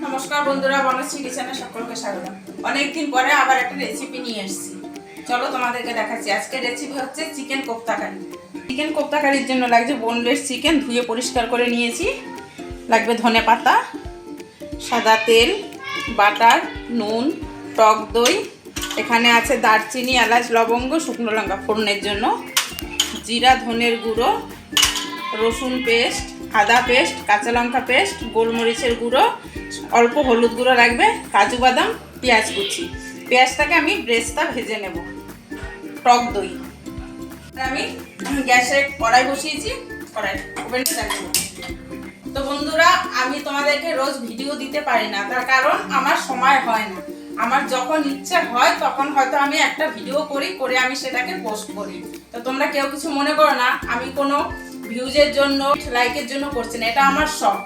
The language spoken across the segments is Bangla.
নমস্কার বন্ধুরা, বনশ্রী কিচেনে সকলকে স্বাগত। অনেকদিন পরে আবার একটা রেসিপি নিয়ে এসেছি। চলো তোমাদেরকে দেখাচ্ছি। আজকের রেসিপি হচ্ছে চিকেন কোপ্তা কারি। চিকেন কোপ্তা কারির জন্য লাগছে বোনলেস চিকেন, ধুয়ে পরিষ্কার করে নিয়েছি। লাগবে ধনে পাতা, সাদা তেল, বাটার, নুন, টক দই, এখানে আছে দারচিনি, এলাচ, লবঙ্গ, শুকনো লঙ্কা ফোড়নের জন্য, জিরা ধনের গুঁড়ো, রসুন পেস্ট, আদা পেস্ট, কাঁচা লঙ্কা পেস্ট, গোলমরিচের গুঁড়ো, অল্প হলুদ গুঁড়ো লাগবে, কাজু বাদাম, পেঁয়াজ কুচি। পেঁয়াজটাকে আমি ব্রেস্তা ভেজে নেব, টক দই। আমি গ্যাসে কড়াই বসিয়েছি, কড়াই ওভেনটা দেখাবো। তো বন্ধুরা, আমি তোমাদেরকে রোজ ভিডিও দিতে পারি না, তার কারণ আমার সময় হয় না। আমার যখন ইচ্ছে হয় তখন হয়তো আমি একটা ভিডিও করে আমি সেটাকে পোস্ট করি। তো তোমরা কেউ কিছু মনে করো না, আমি কোনো ভিউজের জন্য, লাইকের জন্য করছি না। এটা আমার শখ।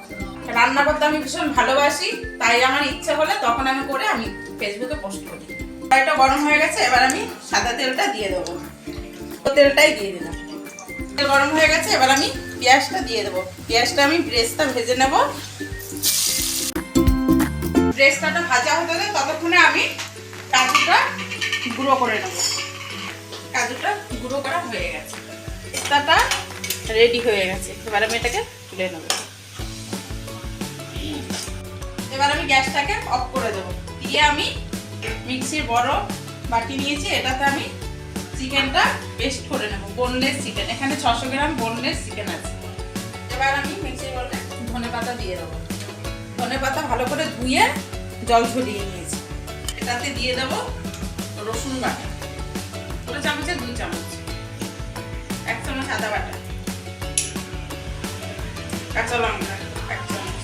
রান্না করতে আমি ভীষণ ভালোবাসি, তাই আমার ইচ্ছে হলে তখন আমি করে আমি ফেসবুকে পোস্ট করি। কড়াইটা গরম হয়ে গেছে, এবার আমি সাদা তেলটা দিয়ে দেবো। তেলটাই দিয়ে দিলাম। তেল গরম হয়ে গেছে, এবার আমি পেঁয়াজটা দিয়ে দেবো। পেঁয়াজটা আমি ব্রেস্তা ভেজে নেব। ব্রেস্তাটা ভাজা হতে হবে, ততক্ষণে আমি কাজুটা গুঁড়ো করে নেব। কাজুটা গুঁড়ো করা হয়ে গেছে, পেস্তাটা রেডি হয়ে গেছে। এবার আমি এটাকে তুলে নেব। এবার আমি গ্যাসটাকে অফ করে দেবো। দিয়ে আমি মিক্সির বড় বাটি নিয়েছি, এটাতে আমি চিকেনটা পেস্ট করে নেব। বোনলেস চিকেন, এখানে 600 গ্রাম বোনলেস চিকেন আছে। এবার আমি মিক্সির বলে ধনে পাতা দিয়ে দেবো। ধনে পাতা ভালো করে ধুয়ে জল ঝরিয়ে নিয়েছি। এটাতে দিয়ে দেবো রসুন বাটা, 2 চামচে 2 চামচ, 1 চামচ আদা বাটা, কাঁচা লঙ্কা 1 চামচ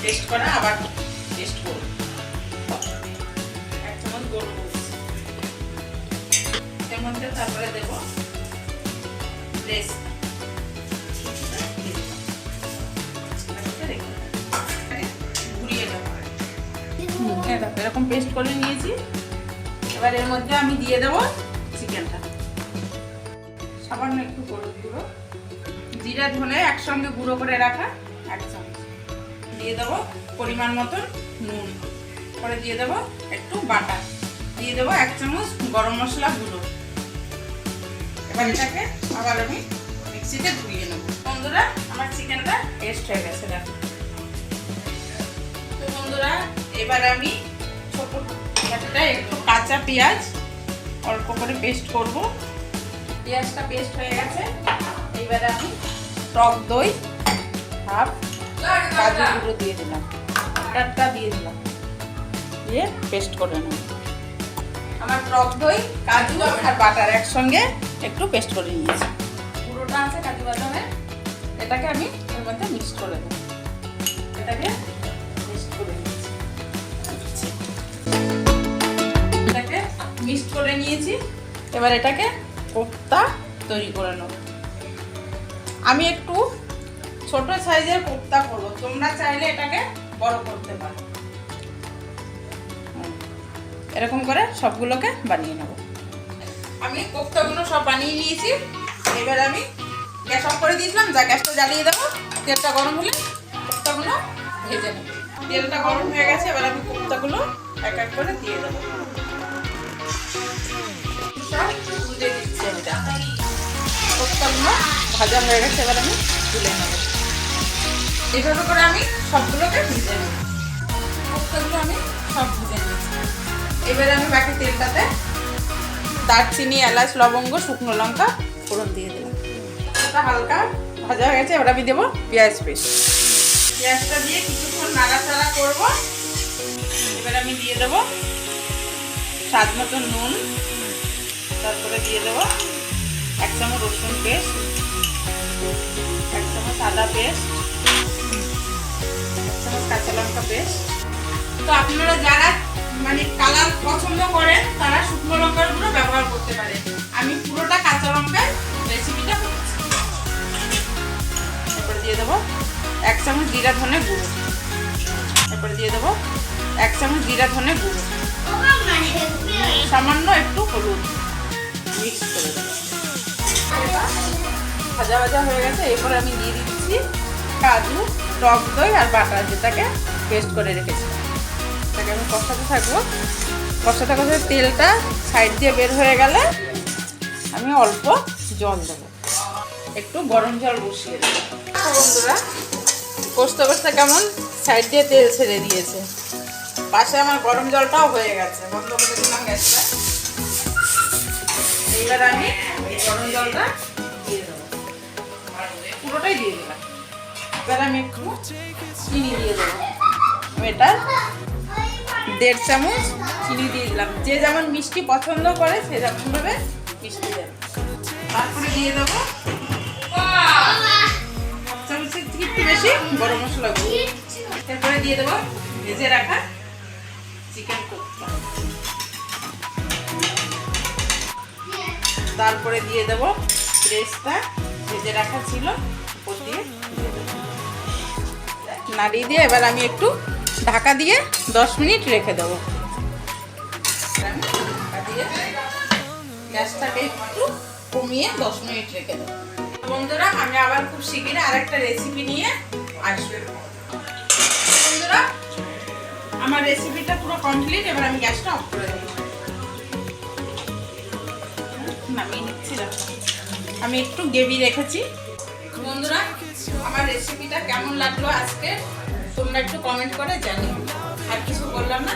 পেস্ট করা, আবার পেস্ট করব, 1 চামচ গোলমরিচ। এর মধ্যে তারপরে দেব পেস্ট, ঘুরিয়ে দেবো। এরকম পেস্ট করে নিয়েছি। এবার এর মধ্যে আমি দিয়ে দেবো চিকেনটা, সামান্য একটু হলুদ গুঁড়ো, জিরা ধনে একসঙ্গে গুঁড়ো করে রাখা 1 চামচ দিয়ে দেবো, পরিমাণ মতন নুন, পরে দিয়ে দেবো একটু বাটার, দিয়ে দেবো 1 চামচ গরম মশলা গুঁড়ো। এবার এটাকে আবার আমি মিক্সিতে ধুয়ে নেব। বন্ধুরা, আমার চিকেনটা পেস্ট হয়ে গেছে, দেখো। তো বন্ধুরা, এবার আমি ছোট একটা একটু কাঁচা পেঁয়াজ অল্প করে পেস্ট করব। পেঁয়াজটা পেস্ট হয়ে গেছে। এবারে আমি টক দই হাফ, কাজু গুঁড়ো দিয়ে দিলাম, বাটারটা দিয়ে দিলাম, দিয়ে পেস্ট করে নেব। আমার টক দই, কাজু আর বাটার একসঙ্গে একটু পেস্ট করে নিয়েছি। পুরোটা আছে কাজু বাদামের, এটাকে আমি এর মধ্যে মিক্স করে দেবো। এটাকে মিক্স করে নিয়েছি, এটাকে মিক্স করে নিয়েছি। এবার এটাকে কোপ্তা তৈরি করে নেব। আমি একটু ছোট সাইজের কোপ্তা করবো, তোমরা চাইলে এটাকে বড় করতে পারো। এরকম করে সবগুলোকে বানিয়ে নেব। আমি কোপ্তাগুলো সব বানিয়ে নিয়েছি। এবার আমি গ্যাস অফ করে দিয়েছিলাম, গ্যাসটা জ্বালিয়ে দেবো। তেলটা গরম হলে কোপ্তাগুলো ভেজে নেব। তেলটা গরম হয়ে গেছে, এবার আমি কোপ্তাগুলো এক এক করে দিয়ে দেবো। সব তুলে দিচ্ছি এটা। কোপ্তাগুলো ভাজা হয়ে গেছে, এবার আমি তুলে নেব। এইভাবে করে আমি সবগুলোকে ভেজে নেব। কোপ্তাগুলো আমি সব ভেজে নিয়েছি। এবারে আমি বাকি তেলটাতে দারচিনি, এলাচ, লবঙ্গ, শুকনো লঙ্কা ফোড়ন দিয়ে দিলাম। এটা হালকা ভাজা হয়ে গেছে। এবার আমি দেবো পেঁয়াজ পেস্ট। পেঁয়াজটা দিয়ে কিছুক্ষণ নাড়াচাড়া করব। এবার আমি দিয়ে দেবো স্বাদ মতো নুন, তারপরে দিয়ে দেবো 1 চামচ রসুন পেস্ট, 1 চামচ আদা পেস্ট, 1 চামচ কাঁচা লঙ্কা পেস্ট। তো আপনারা যারা কালার পছন্দ করেন তারা শুকনো লঙ্কার গুঁড়ো ব্যবহার করতে পারেন। আমি পুরোটা কাঁচা লঙ্কার রেসিপিটা করছি। এরপরে দিয়ে দেবো 1 চামচ জিরা ধনে গুঁড়ো, এরপরে দিয়ে দেবো 1 চামচ জিরা ধনে গুঁড়ো, সামান্য একটু হলুদ, মিক্স করে দেবো। ভাজা ভাজা হয়ে গেছে। এরপরে আমি দিয়ে দিচ্ছি কাজু, টক দই আর বাটার, যেটাকে পেস্ট করে রেখেছি। তাকে আমি কষাতে থাকবো। কষাতে কষাতে তেলটা সাইড দিয়ে বের হয়ে গেলে আমি অল্প জল দেবো, একটু গরম জল বসিয়ে দেবো। বন্ধুরা কষতে কষতে কেমন সাইড দিয়ে তেল ছেড়ে দিয়েছে, পাশে আমার গরম জলটাও হয়ে গেছে। বন্ধ করে দিলাম গ্যাসটা। এইবার আমি গরম জলটা দিয়ে দেবো, পুরোটাই দিয়ে দিলাম। এবার আমি একটু চিনি দিয়ে দেবো। এটা 1.5 চামচ চিনি দিয়ে দিলাম। যে যেমন মিষ্টি পছন্দ করে সে যেমনভাবে মিষ্টি দেবে। তারপরে দিয়ে দেবো 1 চামচের থেকে একটু বেশি গরম মশলা গুঁড়ো। এরপরে দিয়ে দেবো ভেজে রাখা চিকেন কোফতা। তারপরে দিয়ে দেবো ফ্রেশটা ভেজে রাখা ছিল, উপর দিয়ে নাড়িয়ে দিয়ে এবার আমি একটু ঢাকা দিয়ে 10 মিনিট রেখে দেবো। ঢাকা দিয়ে গ্যাসটাকে একটু কমিয়ে 10 মিনিট রেখে দেবো। বন্ধুরা আমি আবার খুব শিগগিরই আরেকটা রেসিপি নিয়ে আসবো। বন্ধুরা আমার রেসিপিটা পুরো কমপ্লিট। এবার আমি গ্যাসটা অফ করে দেবো। নামিয়ে নিচ্ছি। আমি একটু গ্রেভি রেখেছি। বন্ধুরা আমার রেসিপিটা কেমন লাগলো আজকে তোমরা একটু কমেন্ট করে জানিও। আর কিছু বললাম না।